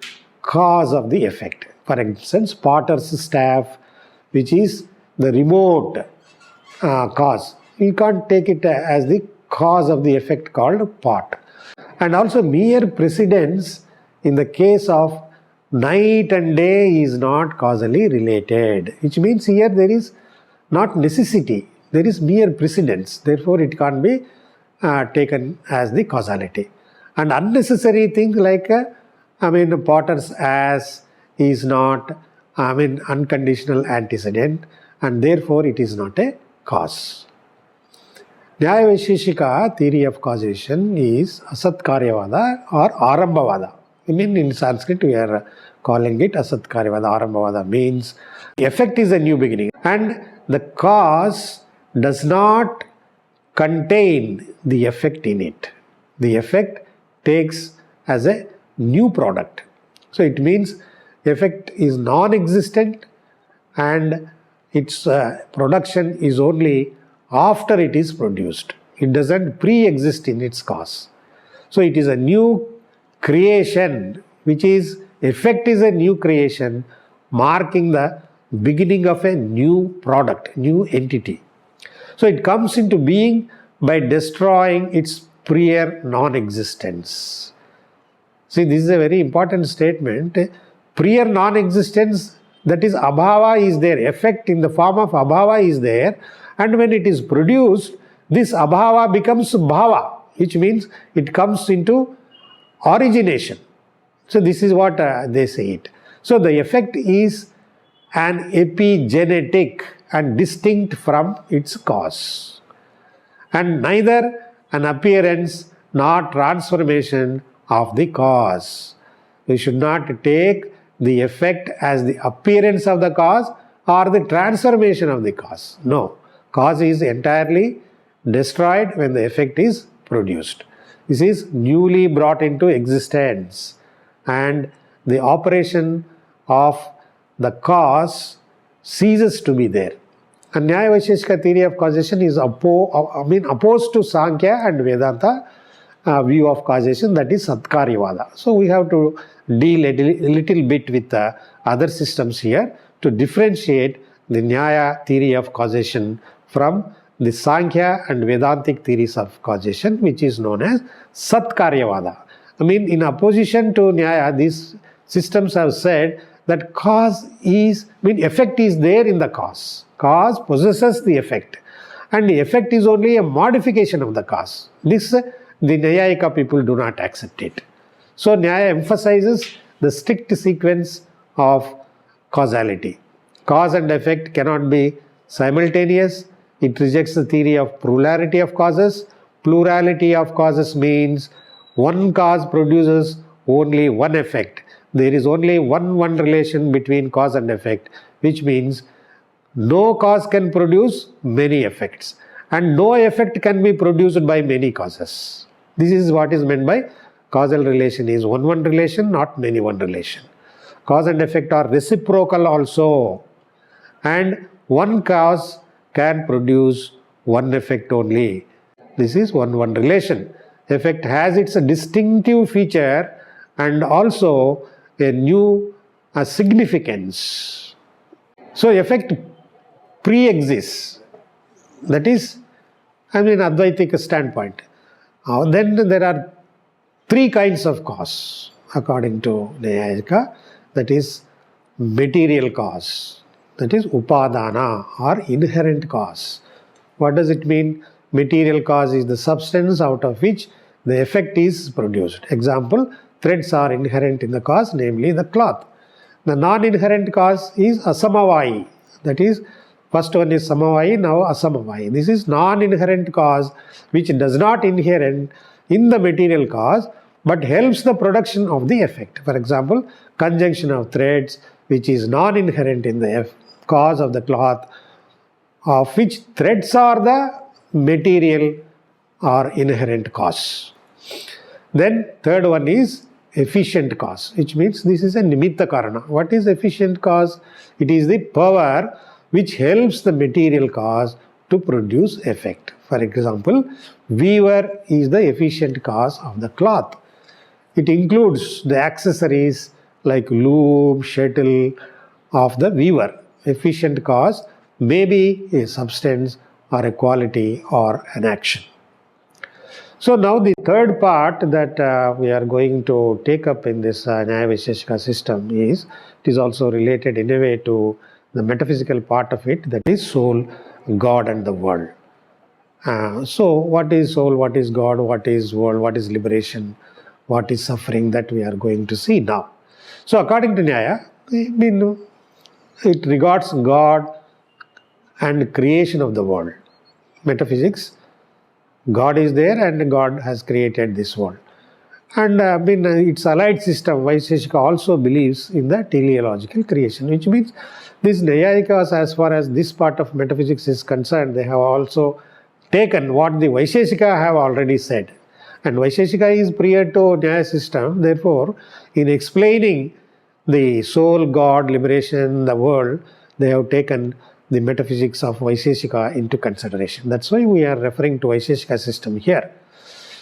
cause of the effect. For instance, potter's staff, which is the remote cause, you can't take it as the cause of the effect called pot. And also mere precedence in the case of night and day is not causally related, which means here there is not necessity, there is mere precedence, therefore it can't be taken as the causality. And unnecessary things like potter's ass is not unconditional antecedent, and therefore it is not a cause. Nyaya Vaisheshika theory of causation is Asat Karyavada or Arambhavada. In Sanskrit we are calling it Asat Karyavada. Arambhavada means effect is a new beginning, and the cause does not contain the effect in it. The effect takes as a new product. So it means effect is non-existent and its production is only after it is produced. It doesn't pre-exist in its cause. So it is a new creation, which is, effect is a new creation, marking the beginning of a new product, new entity. So it comes into being by destroying its prior non-existence. See, this is a very important statement. Prior non-existence, that is abhava, is there. Effect in the form of abhava is there, and when it is produced, this abhava becomes bhava, which means it comes into origination. So this is what they say it. So the effect is an epigenetic and distinct from its cause, and neither an appearance nor transformation of the cause. We should not take the effect as the appearance of the cause or the transformation of the cause. No, cause is entirely destroyed when the effect is produced. This is newly brought into existence, and the operation of the cause ceases to be there. And Nyaya Vaisheshika theory of causation is opposed to Sankhya and Vedanta view of causation, that is Satkaryavada. So we have to deal a little bit with the other systems here to differentiate the Nyaya theory of causation from the Sankhya and Vedantic theories of causation, which is known as Satkaryavada. In opposition to Nyaya, these systems have said that effect is there in the cause. Cause possesses the effect, and the effect is only a modification of the cause. This, the Nyayika people do not accept it. So Nyaya emphasizes the strict sequence of causality. Cause and effect cannot be simultaneous. It rejects the theory of plurality of causes. Plurality of causes means one cause produces only one effect. There is only one relation between cause and effect, which means no cause can produce many effects, and no effect can be produced by many causes. This is what is meant by causal relation is one relation, not many one relation. Cause and effect are reciprocal also, and one cause can produce one effect only. This is one relation. Effect has its distinctive feature and also a new significance. So effect pre-exists. That is, Advaitic standpoint. Then there are three kinds of cause according to Nyayika. That is material cause. That is upadana or inherent cause. What does it mean? Material cause is the substance out of which the effect is produced. Example, threads are inherent in the cause, namely the cloth. The non-inherent cause is asamavayi. That is, first one is samavayi, now asamavayi. This is non-inherent cause which does not inherent in the material cause but helps the production of the effect. For example, conjunction of threads, which is non-inherent in the cause of the cloth, of which threads are the material or inherent cause. Then third one is efficient cause, which means this is a nimitta karana. What is efficient cause? It is the power which helps the material cause to produce effect. For example, weaver is the efficient cause of the cloth. It includes the accessories like loom, shuttle of the weaver. Efficient cause may be a substance or a quality or an action. So now the third part that we are going to take up in this Nyaya Vaisheshika system is, it is also related in a way to the metaphysical part of it, that is soul, God and the world. So what is soul, what is God, what is world, what is liberation, what is suffering, that we are going to see now. So according to Nyaya, it regards God and creation of the world. Metaphysics, God is there and God has created this world. And its allied system, Vaisheshika also believes in the teleological creation, which means these Nyayikas, as far as this part of metaphysics is concerned, they have also taken what the Vaisheshika have already said. And Vaisheshika is prior to Nyaya system, therefore, in explaining the soul, God, liberation, the world, they have taken the metaphysics of Vaisheshika into consideration. That's why we are referring to Vaisheshika system here.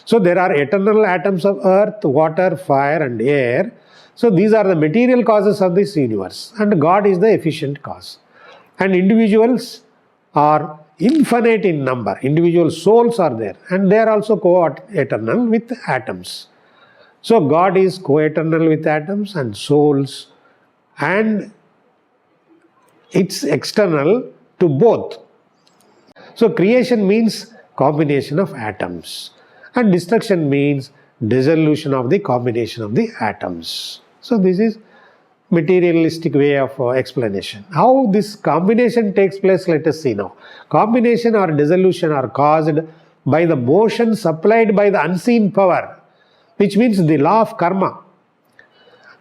So there are eternal atoms of earth, water, fire and air. So these are the material causes of this universe, and God is the efficient cause. And individuals are infinite in number. Individual souls are there, and they are also co-eternal with atoms. So God is co-eternal with atoms and souls, and it's external to both. So creation means combination of atoms, and destruction means dissolution of the combination of the atoms. So this is materialistic way of explanation. How this combination takes place, let us see now. Combination or dissolution are caused by the motion supplied by the unseen power, which means the law of karma.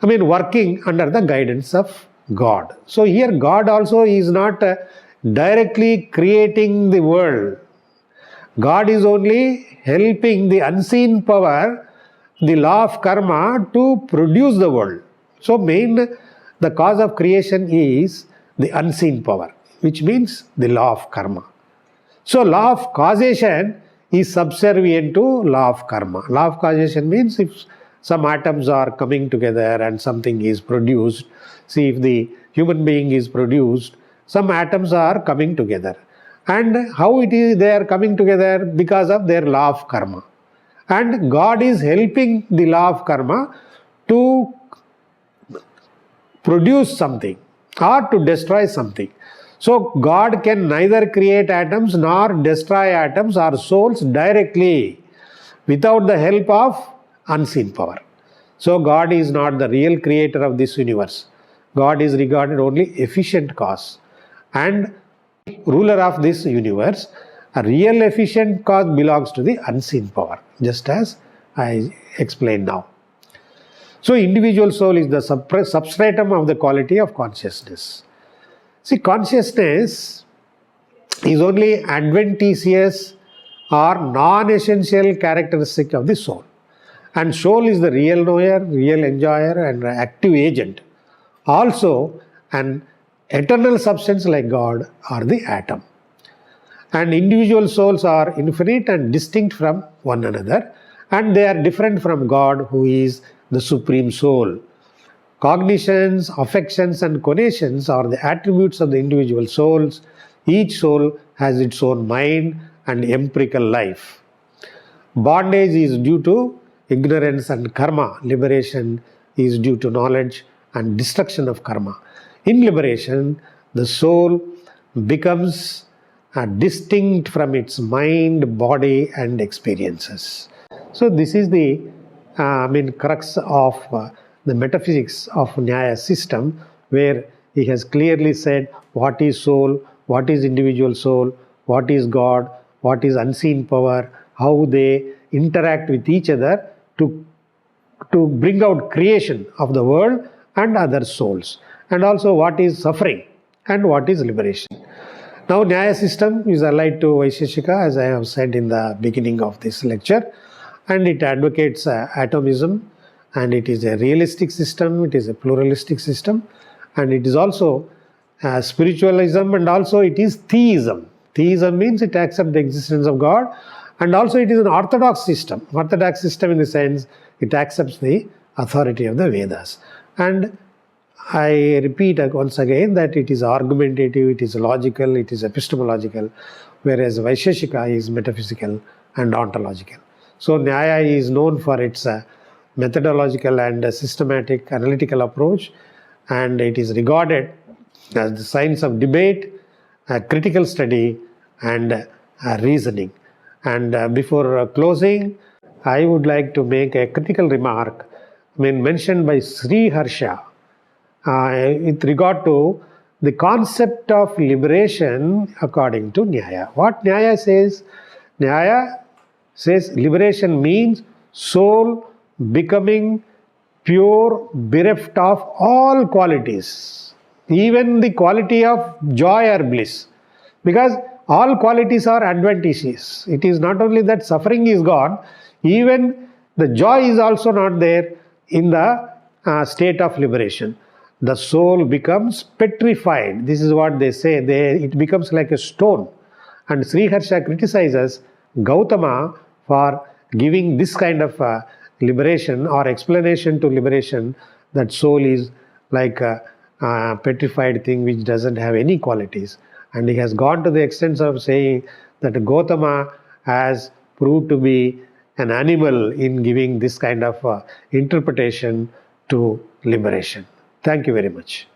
Working under the guidance of God. So here God also is not directly creating the world. God is only helping the unseen power, the law of karma, to produce the world. So the cause of creation is the unseen power, which means the law of karma. So law of causation is subservient to law of karma. Law of causation means if some atoms are coming together and something is produced, see if the human being is produced, some atoms are coming together. And how it is they are coming together? Because of their law of karma. And God is helping the law of karma to produce something or to destroy something. So God can neither create atoms nor destroy atoms or souls directly without the help of unseen power. So God is not the real creator of this universe. God is regarded only efficient cause and ruler of this universe. A real efficient cause belongs to the unseen power, just as I explained now. So individual soul is the substratum of the quality of consciousness. See, consciousness is only adventitious or non-essential characteristic of the soul. And soul is the real knower, real enjoyer and active agent. Also an eternal substance like God or the atom. And individual souls are infinite and distinct from one another, and they are different from God, who is the supreme soul. Cognitions, affections and conations are the attributes of the individual souls. Each soul has its own mind and empirical life. Bondage is due to ignorance and karma. Liberation is due to knowledge and destruction of karma. In liberation, the soul becomes distinct from its mind, body and experiences. So this is the crux of the metaphysics of Nyaya system, where he has clearly said what is soul, what is individual soul, what is God, what is unseen power, how they interact with each other to bring out creation of the world and other souls, and also what is suffering and what is liberation. Now Nyaya system is allied to Vaisheshika, as I have said in the beginning of this lecture, and it advocates atomism, and it is a realistic system, it is a pluralistic system, and it is also spiritualism, and also it is theism. Theism means it accepts the existence of God, and also it is an orthodox system. Orthodox system in the sense it accepts the authority of the Vedas. And I repeat once again that it is argumentative, it is logical, it is epistemological, whereas Vaisheshika is metaphysical and ontological. So Nyaya is known for its methodological and systematic analytical approach, and it is regarded as the science of debate, critical study and reasoning. And before closing, I would like to make a critical remark mentioned by Sri Harsha with regard to the concept of liberation according to Nyaya. What Nyaya says? Nyaya says liberation means soul becoming pure, bereft of all qualities, even the quality of joy or bliss, because all qualities are adventitious. It is not only that suffering is gone, even the joy is also not there in the state of liberation. The soul becomes petrified. This is what they say. It becomes like a stone. And Sri Harsha criticizes Gautama for giving this kind of liberation or explanation to liberation, that soul is like a petrified thing which doesn't have any qualities. And he has gone to the extent of saying that Gautama has proved to be an animal in giving this kind of interpretation to liberation. Thank you very much.